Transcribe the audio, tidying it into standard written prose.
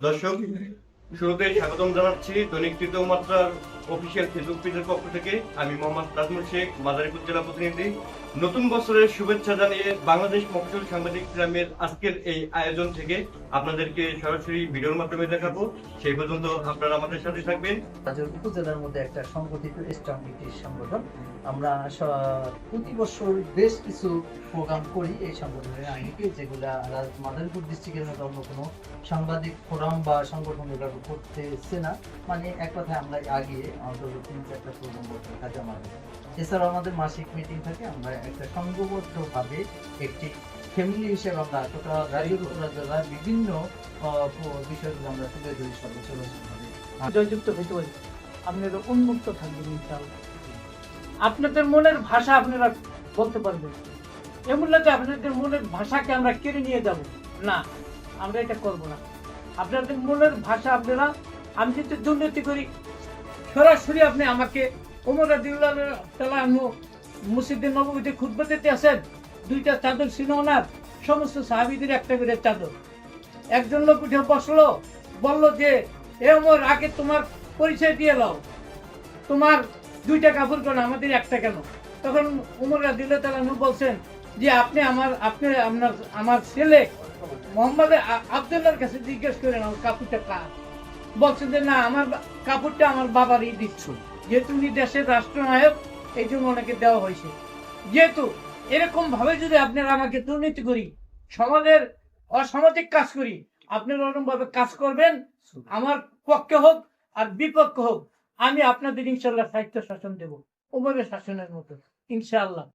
দর্শক, শুরুতে স্বাগতম জানাচ্ছি দৈনিক তৃতীয় মাত্রার অফিসিয়াল ফেসবুক পেজের পক্ষ থেকে। আমি মোহাম্মদ তাজমুল শেখ, মাদারীপুর জেলা প্রতিনিধি। নতুন বছরের শুভেচ্ছা জানিয়ে বাংলাদেশ মফস্বল সাংবাদিক ফোরামের আজকের এই আয়োজন থেকে আপনাদেরকে সরাসরি ভিডিওর মাধ্যমে দেখাবো। সেই পর্যন্ত আপনারা আমাদের সাথে থাকবেন। উপজেলার মধ্যে একটা সংগঠিত স্ট্রং একটি সংগঠন। আমরা প্রতি বছর বেশ কিছু প্রোগ্রাম করি এই সংগঠনের আইনিকে, যেগুলা মাদারীপুর ডিস্ট্রিক্টের মতো অন্য কোনো সাংবাদিক ফোরাম বা সংগঠন এগুলো করতেছে না। মানে এক কথায় আমরা আগে অন্তত 3-4টা প্রোগ্রাম করতে থাকে আমাদের। এছাড়াও আমাদের মাসিক মিটিং থাকে। আমরা একটা সংঘবদ্ধভাবে একটি ফ্যামিলি হিসেবে আমরা টোটাল রাজ্যের উপজেলার বিভিন্ন বিষয়গুলো আমরা তুলে ধরি সর্বোচ্চ জয়যুক্ত হইতে পারি। আপনারা উন্মুক্ত থাকবেন ইনশাআল্লাহ। আপনাদের মনের ভাষা আপনারা বলতে পারবেন। এমন না যে আপনাদের মনের ভাষাকে আমরা কেড়ে নিয়ে যাব, না, আমরা এটা করব না। আপনাদের মনের ভাষা আপনারা, আমি যদি দুর্নীতি করি, সরাসরি আপনি আমাকে ওমর রাদিয়াল্লাহু তাআলা আনহু মসজিদে নববীতে খুতবা দিতে আসেন, 2টা চাদর ছিল ওনার, সমস্ত সাহাবীদের একটা করে চাদর। একজন লোক উঠে বসলো, বলল যে এ ওমর, আগে তোমার পরিচয় দিয়ে নাও, তোমার 2টা কাপড় কেন, আমাদের একটা কেন? তখন ওমর রাদিয়াল্লাহু তাআলা আনহু বলছেন যে আপনি আমার ছেলে মোহাম্মদ আব্দুল্লাহর কাছে জিজ্ঞেস করেন আমার কাপড়টা কার। বলছেন যে না, আমার কাপড়টা আমার বাবারই দিচ্ছ, যেহেতু উনি দেশের রাষ্ট্রনায়ক, এই জন্য ওনাকে দেওয়া হয়েছে। যেহেতু এরকম ভাবে যদি আপনারা আমাকে দুর্নীতি করি, সমাজের অসামাজিক কাজ করি, আপনারা ওরকম ভাবে কাজ করবেন, আমার পক্ষে হোক আর বিপক্ষে হোক, আমি আপনাদের ইনশাল্লাহ সাহিত্য শাসন দেব, ওমরের শাসনের মতো ইনশাআল্লাহ।